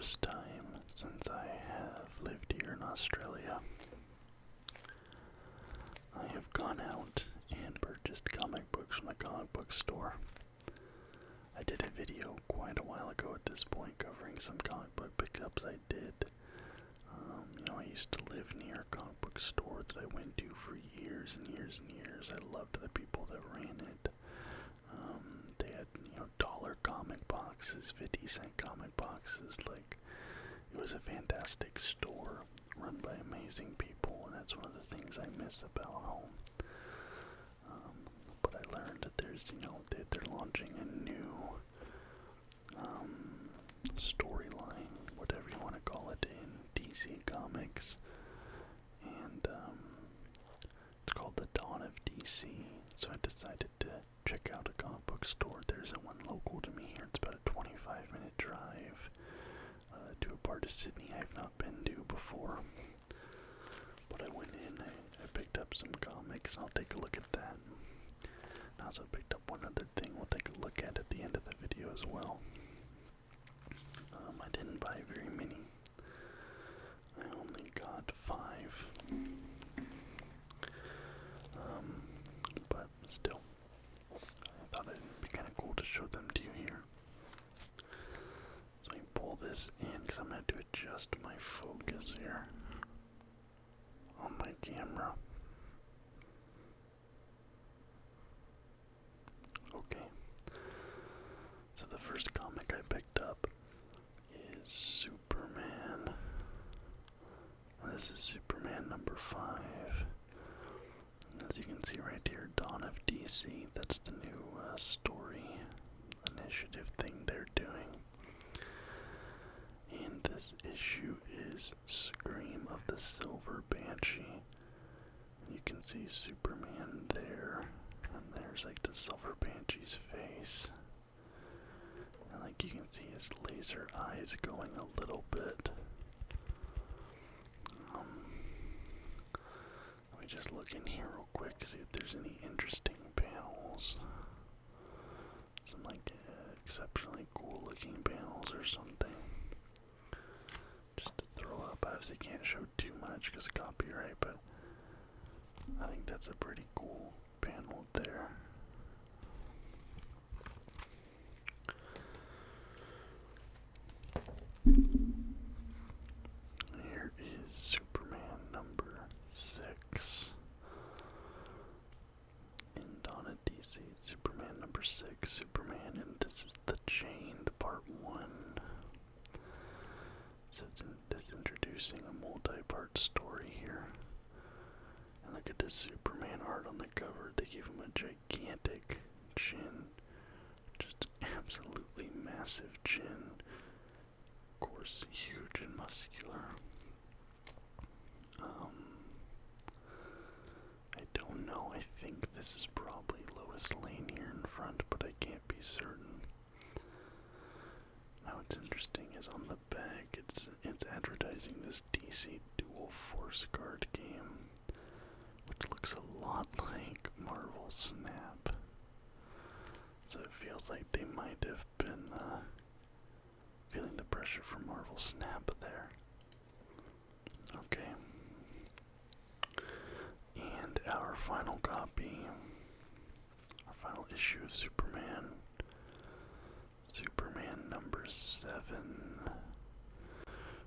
first time since I have lived here in Australia, I have gone out and purchased comic books from the comic book store. I did a video quite a while ago at this point covering some comic book pickups I did. I used to live near a comic book store that I went to for years and years and years. I loved the people that ran it. They had, dollar comic boxes, 50-cent comic boxes. It was a fantastic store run by amazing people, and that's one of the things I miss about home. But I learned that they're launching a new storyline, whatever you want to call it, in DC Comics, and it's called The Dawn of DC. So I decided to check out a comic book store. There isn't one local to me here. It's about a 25-minute drive to a part of Sydney I've not been to before. But I went in, I picked up some comics, and I'll take a look at that. I also picked up one other thing we'll take a look at the end of the video as well. I didn't buy very many. I only got 5. But still, I thought it'd be kind of cool to show them to you here. So let me pull this in because I'm going to adjust my focus here on my camera. Okay. So the first comic I picked up is Superman. And this is Superman number 5. As you can see right here, Dawn of DC, that's the new story initiative thing they're doing. And this issue is Scream of the Silver Banshee. And you can see Superman there, and there's the Silver Banshee's face. And you can see his laser eyes going a little bit. Let me just look in here real quick, see if there's any interesting panels. Some exceptionally cool looking panels or something. Just to throw up. I obviously can't show too much because of copyright, but I think that's a pretty cool panel there. Here is Superman number 6. In Dawn of DC, Superman number 6, Superman, and this is The Chained Part 1. So it's introducing a multi-part story here. And look at the Superman art on the cover. They give him a gigantic chin. Just absolutely massive chin. Of course, huge and muscular. I don't know. I think this is probably Lois Lane here in front, but I can't be certain. Now what's interesting is on the back, it's advertising this DC Dual Force Guard game, which looks a lot like Marvel Snap. So it feels like they might have been feeling the pressure from Marvel Snap there. Okay. And our final copy, our final issue of Superman, Superman number 7.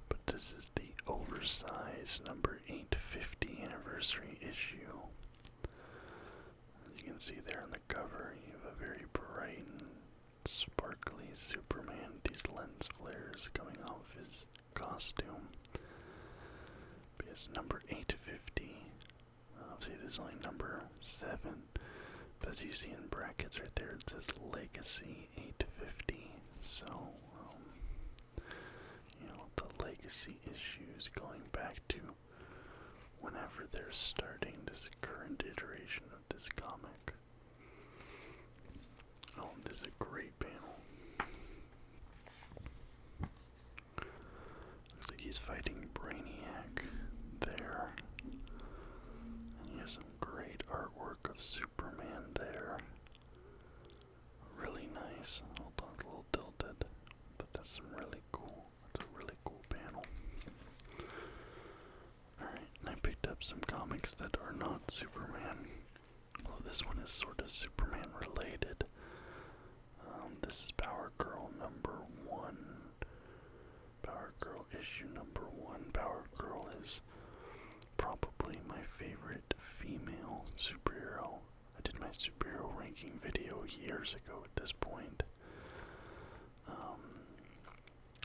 But this is the oversized number 850 anniversary issue. As you can see there on the cover, you have a very bright and sparkly Superman, these lens flares coming off his costume. Because number 850, obviously this is only number 7, but as you see in brackets right there, it says Legacy 850. So, the Legacy issues going back to whenever they're starting this current iteration of this comic. Oh, this is a great panel. Looks like he's fighting Brainiac there. And he has some great artwork of Superman there. Really nice. Hold on, it's a little tilted. But that's some really cool. That's a really up some comics that are not Superman. Well, this one is sort of Superman related. This is Power Girl #1. Power Girl issue #1. Power Girl is probably my favorite female superhero. I did my superhero ranking video years ago at this point.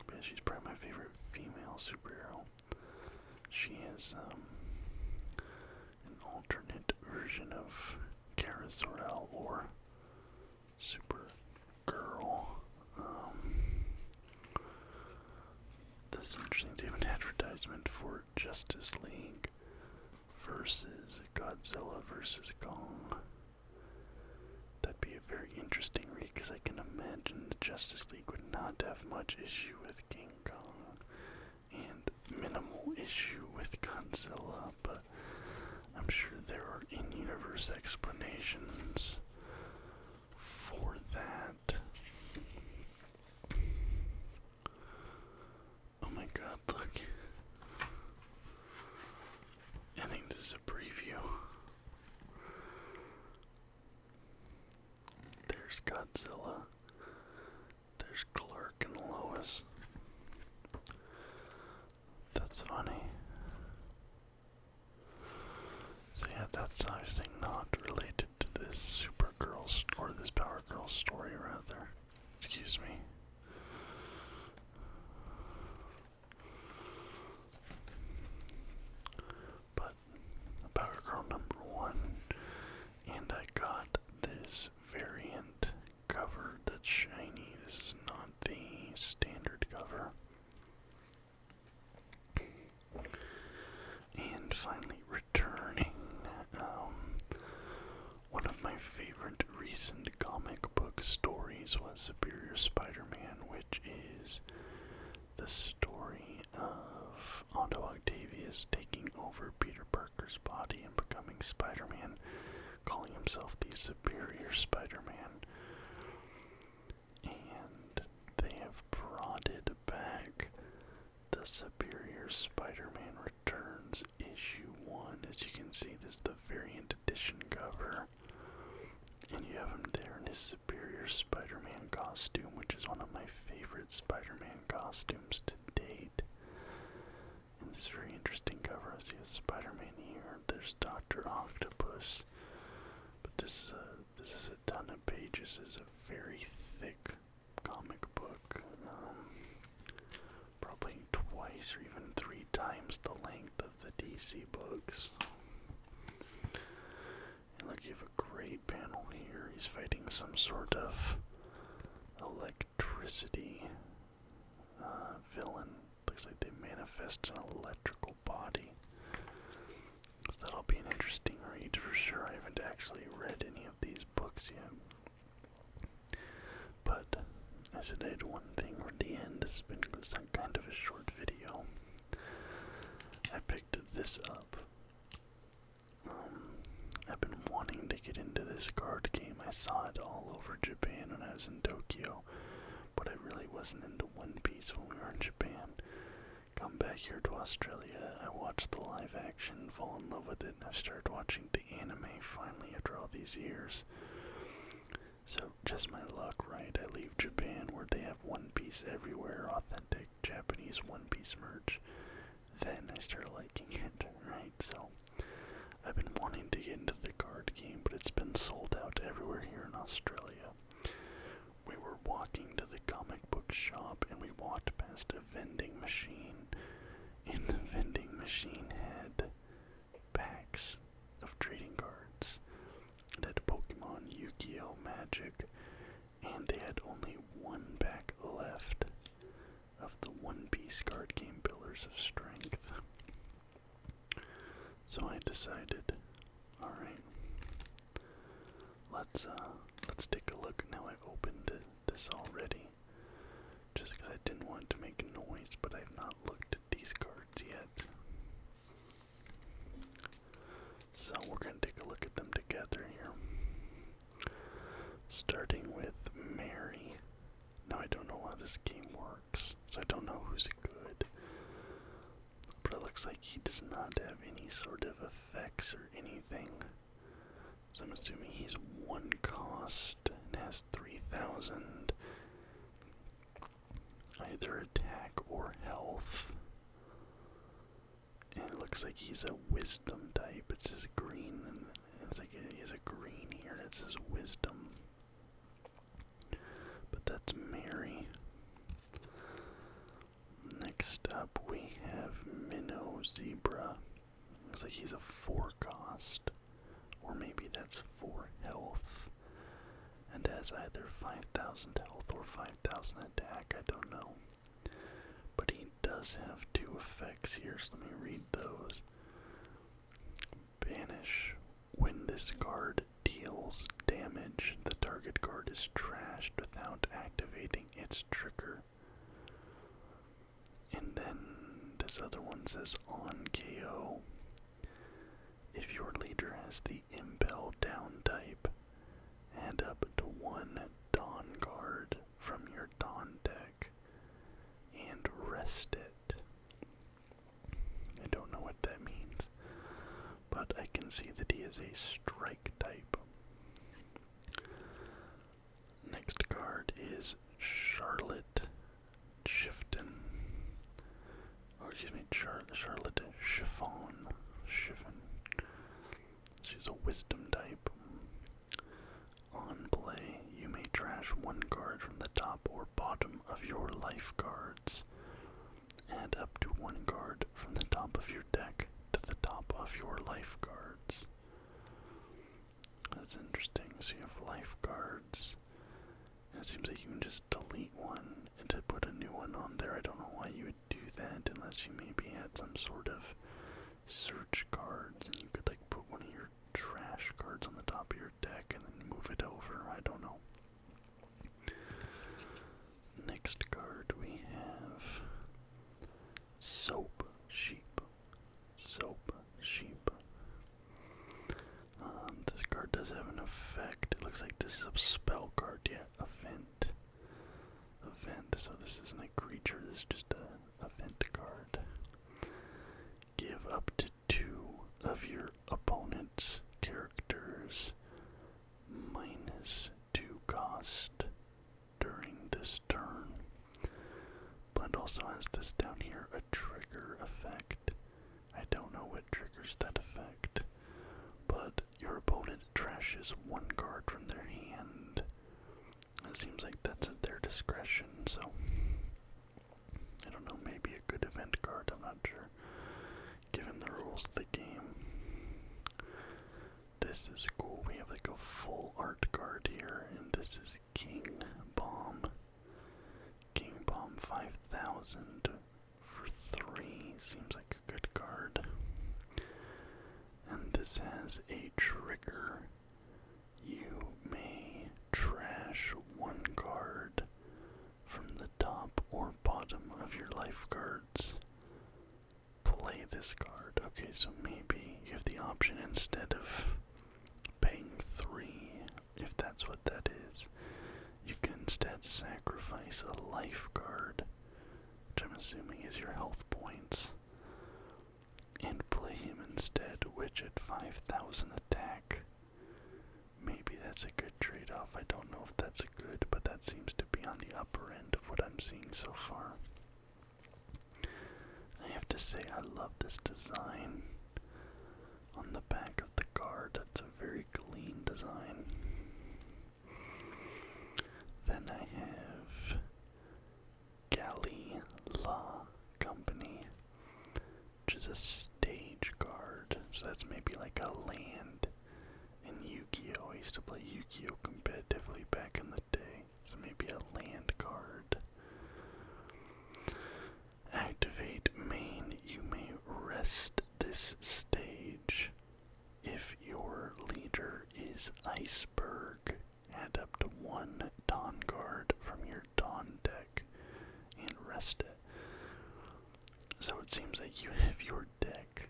But she's probably my favorite female superhero. She is an alternate version of Kara Zor-El or Supergirl. This is interesting. They have an advertisement for Justice League versus Godzilla versus Kong. That'd be a very interesting read because I can imagine the Justice League would not have much issue with King Kong and minimal issue with Godzilla, but I'm sure there are in-universe explanations for that. Oh my god, look. I think this is a preview. There's Godzilla. There's Clark and Lois. That's funny. So yeah, that's obviously not related to this Supergirl, or this Power Girl story rather. Excuse me. But Power Girl #1, and I got this variant cover that's shiny. This is not the standard cover. And finally returning, one of my favorite recent comic book stories was Superior Spider-Man, which is the story of Otto Octavius taking over Peter Parker's body and becoming Spider-Man, calling himself the Superior Spider-Man. And they have brought it back. The Superior Spider-Man Returns issue 1. As you can see, this is the variant edition cover. And you have him there in his Superior Spider-Man costume, which is one of my favorite Spider-Man costumes to date. And this very interesting cover. I see a Spider-Man here. There's Dr. Octopus. But this is a ton of pages. This is a very thick comic book. Probably twice or even 3 times the length of the DC books. And look, you have a great panel here. He's fighting some sort of electricity villain. Looks like they manifest an electrical body. So that'll be an interesting read for sure. I haven't actually read any of these books yet. But I said I had one thing for the end. This has been some kind of a short video. I picked this up. I've been wanting to get into this card game. I saw it all over Japan when I was in Tokyo, but I really wasn't into One Piece when we were in Japan. Come back here to Australia, I watched the live action, fall in love with it, and I've started watching the anime finally after all these years. So, just my luck, right? I leave Japan where they have One Piece everywhere, authentic Japanese One Piece merch. Then I start liking it, right? So, I've been wanting to get into the card game, but it's been sold out everywhere here in Australia. We were walking to the comic book shop, and we walked past a vending machine, and the vending machine had packs of trading cards. It had Pokemon, Yu-Gi-Oh, Magic, and they had only one pack left of the One Piece card game Pillars of Strength. So I decided, alright, let's take a look. Now I opened this already, just because I didn't want to make noise, but I've not looked at these cards yet. So we're going to take a look at them together here. Starting with Mary. Now I don't know how this game works, so I don't know who's good. But it looks looks like he does not have any sort of effects or anything. So I'm assuming he's 1 cost and has 3,000 either attack or health. And it looks like he's a wisdom type. It says green, and it's like he has a green here, and it says wisdom. But that's Mary. Next up we have Minnow Zebra. Looks like he's a 4 cost. Or maybe that's 4 health. And has either 5,000 health or 5,000 attack, I don't know. But he does have 2 effects here, so let me read those. Banish. When this card deals damage, the target card is trashed without activating its trigger. And then this other one says on KO. If your leader has the Impel Down type, add up to 1 Dawn card from your Dawn deck and rest it. I don't know what that means, but I can see that he is a strike type. Next card is Charlotte Chiffon. Charlotte Chiffon. She's a wisdom type. On play, you may trash 1 card from the top or bottom of your life cards. Add up to 1 card from the top of your deck to the top of your life cards. That's interesting. So you have life cards. And it seems like you can just delete one and to put a new one on there. I don't know why you would do that unless you maybe had some sort of search cards and you could like put one of your trash cards on the top of your deck and then move it over. I don't know. Next card we have Soap Sheep. This card does have an effect. It looks like this is a spell card. Yeah, event. So this isn't a creature. This is just a event card. Give up to 2 of your opponent's characters -2 cost during this turn. But it also has this down here, a trigger effect. I don't know what triggers that effect, but your opponent trashes 1 card from their hand. It seems like that's at their discretion, so I don't know, maybe a good event card, I'm not sure, given the rules of the game. This is cool. We have like a full art card here, and this is King Bomb. King Bomb 5,000 for 3. Seems like a good card. And this has a trigger. You may trash 1 card from the top or bottom of your life cards. Play this card. Okay, so maybe you have the option instead of paying 3, if that's what that is, you can instead sacrifice a life card, which I'm assuming is your health points, and play him instead, which at 5,000 attack. Maybe that's a good trade-off. I don't know if that's good, but that seems to be on the upper end of what I'm seeing so far. I have to say, I love this design on the back of the card. It's a very clean design. Then I have Gali La Company, which is a stage card. So that's maybe like a land in Yu-Gi-Oh! I used to play Yu-Gi-Oh! Competitively back in the day. So maybe a land card. Activate main. You may rest this stage. If your leader is Iceberg, add up to 1 Dawn card from your Dawn deck and rest it. So it seems like you have your deck,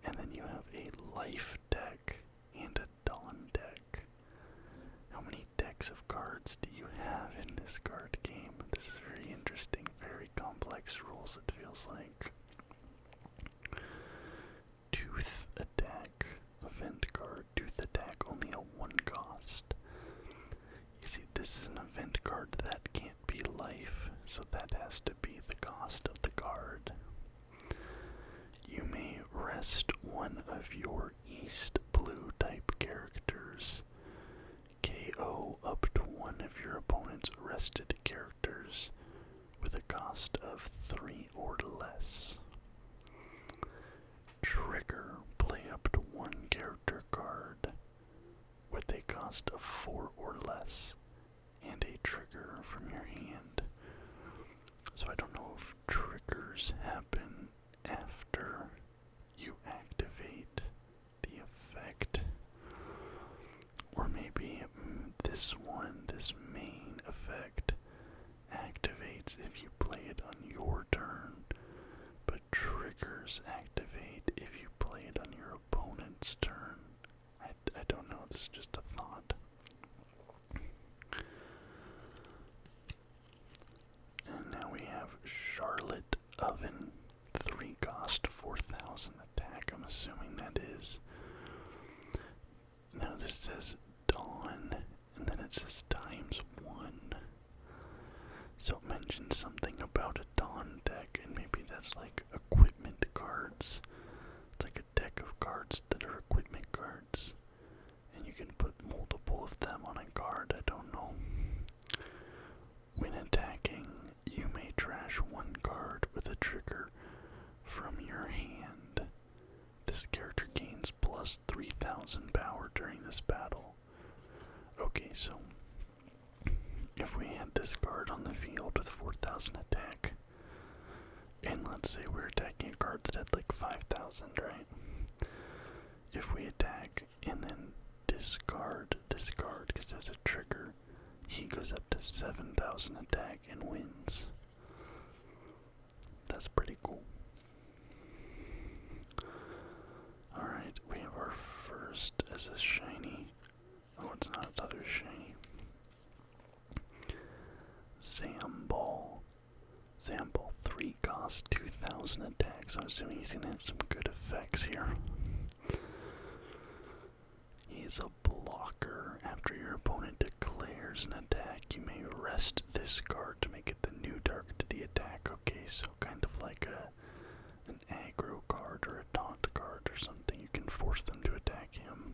and then you have a life deck and a Dawn deck. How many decks of cards do you have in this card game? This is very interesting, very complex rules, it feels like. card. That can't be life, so that has to be the cost of the card. You may rest one of your East Blue type characters. KO up to one of your opponent's rested characters with a cost of 3 or less. Trigger, play up to one character card with a cost of 4 or less and a trigger from your hand. So I don't know if triggers happen after you activate the effect, or maybe this main effect activates if you play it on your turn, but triggers activate if you play it on your opponent's turn. I don't know, this is just a thought. And now we have Charlotte Oven, 3 cost, 4,000 attack, I'm assuming that is. Now this says Dawn, and then it says ×1. So it mentions something about a Dawn deck, and maybe that's like equipment cards. It's like a deck of cards that are equipment cards, and you can put multiple of them on a card, I don't know. When attacking, you may trash one card with a trigger from your hand. This character gains plus 3,000 power during this battle. Okay, so if we had this card on the field with 4,000 attack, and let's say we're attacking a card that had like 5,000, right? If we attack and then discard this card because there's a trigger, he goes up to 7,000 attack and wins. That's pretty cool. Alright, we have our first as a shiny. Oh, it's not, I thought it was shiny. Zamball. Zamball, 3 cost, 2,000 attack, so I'm assuming he's gonna have some good effects here. He's a blocker. After your opponent declares an attack, you may rest this card to make it the new target to the attack. Okay, so kind of like an aggro card or a taunt card or something. You can force them to attack him.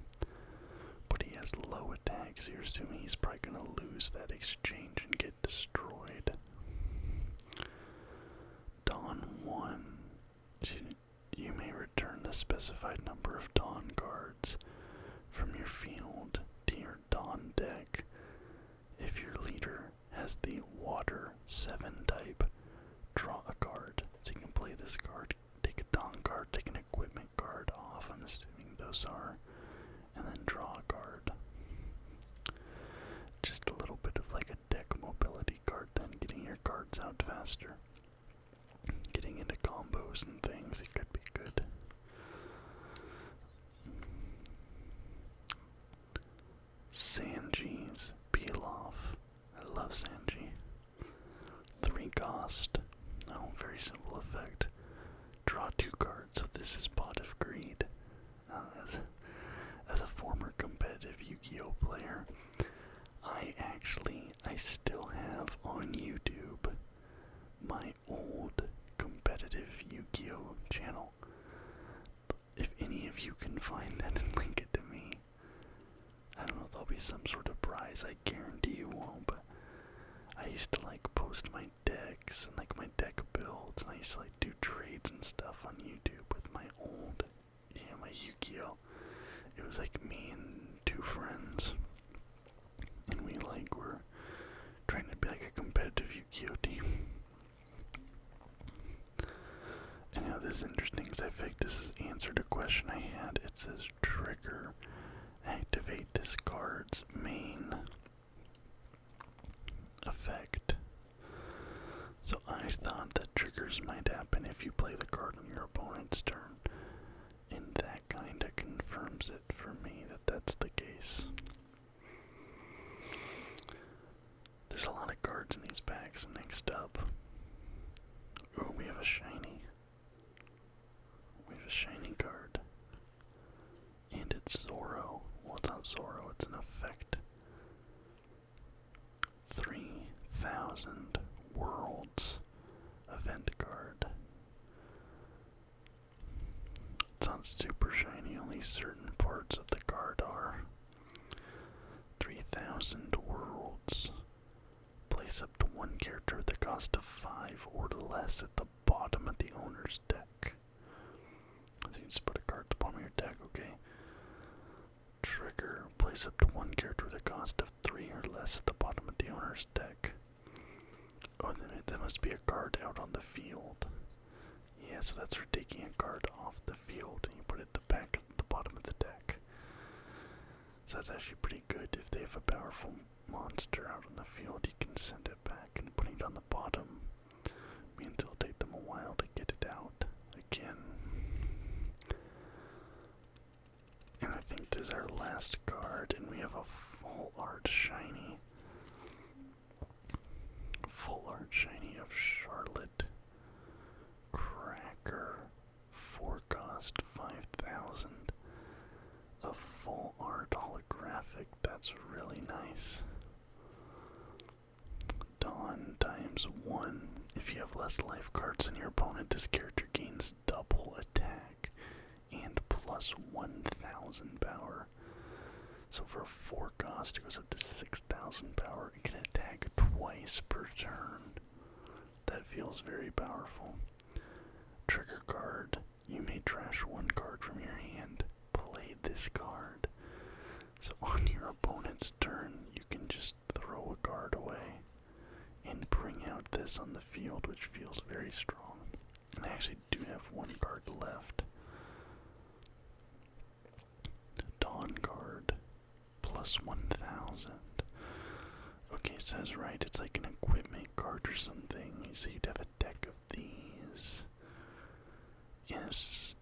But he has low attack, so you're assuming he's probably gonna lose that exchange and get destroyed. Dawn 1. You may return the specified number of Dawn cards from your field to your Dawn deck. If your leader has the Water 7 type, draw a card. So you can play this card, take a Dawn card, take an equipment card off, I'm assuming those are, and then draw a card. Just a little bit of like a deck mobility card then, getting your cards out faster. Getting into combos and things, it could be good. Sanji's Peel Off. I love Sanji. 3 cost. Oh, very simple effect. Draw 2 cards, so this is Pot of Greed. As a former competitive Yu-Gi-Oh player, I still have on YouTube my old competitive Yu-Gi-Oh channel. If any of you can find that and link it to me, I don't know, there'll be some sort of prize, I guarantee you won't, but I used to like post my decks and like my deck builds, and I used to like do trades and stuff on YouTube with my old, my Yu-Gi-Oh. It was like me and 2 friends, and we like were trying to be like a competitive Yu-Gi-Oh team. And now this is interesting because I think this has answered a question I had. It says trigger, activate this card's main effect. So I thought that triggers might happen if you play the card on your opponent's turn, and that kinda confirms it for me that that's the case. There's a lot of cards in these packs. Next up, oh, we have a shiny. We have a shiny card. And it's Zoro. Well, it's not Zoro, it's an effect. 3 cost of 5 or less at the bottom of the owner's deck. So you just put a card at the bottom of your deck, okay? Trigger, place up to one character with a cost of 3 or less at the bottom of the owner's deck. Oh, then there must be a card out on the field. Yeah, so that's for taking a card off the field and you put it at the bottom of the deck. So that's actually pretty good. If they have a powerful monster out on the field, you can send it back, and putting it on the bottom means it'll take them a while to get it out again. And I think this is our last card, and we have a full art shiny. Full art shiny of Charlotte Cracker. 4 cost 5,000. A full art holographic. That's really nice. Dawn times 1. If you have less life cards than your opponent, this character gains double attack and plus 1,000 power. So for a 4 cost, it goes up to 6,000 power. It can attack twice per turn. That feels very powerful. Trigger card. You may trash 1 card from your hand. Play this card. So on your opponent's turn, you can just throw a card away and bring out this on the field, which feels very strong. And I actually do have 1 card left. Dawn card. Plus 1,000. Okay, so that's right. It's like an equipment card or something. So you'd have a deck of these. Yes.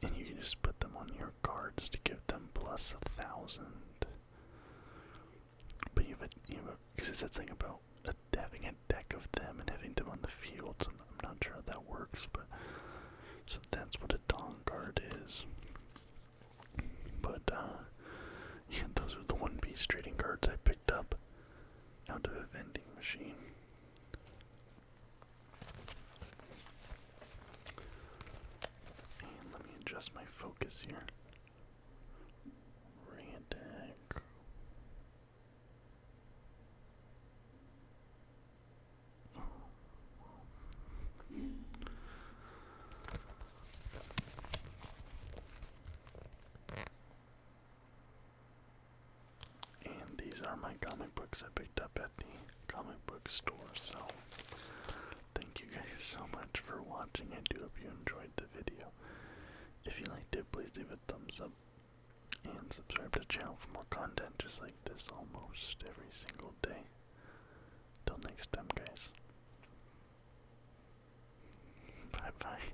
And you can just put them on your cards to give them plus 1,000. But you have a, because it said something about having a deck of them and having them on the field, so I'm not sure how that works, but, so that's what a Dawn card is. But, yeah, those are the One Piece trading cards I picked up out of a vending machine. And let me adjust my focus here. Red deck. And these are my comic books I picked up at the comic book store, so thank you guys so much for watching. I do hope you enjoyed the video. If you liked it, please leave a thumbs up and subscribe to the channel for more content just like this almost every single day. Till next time, guys. Bye bye.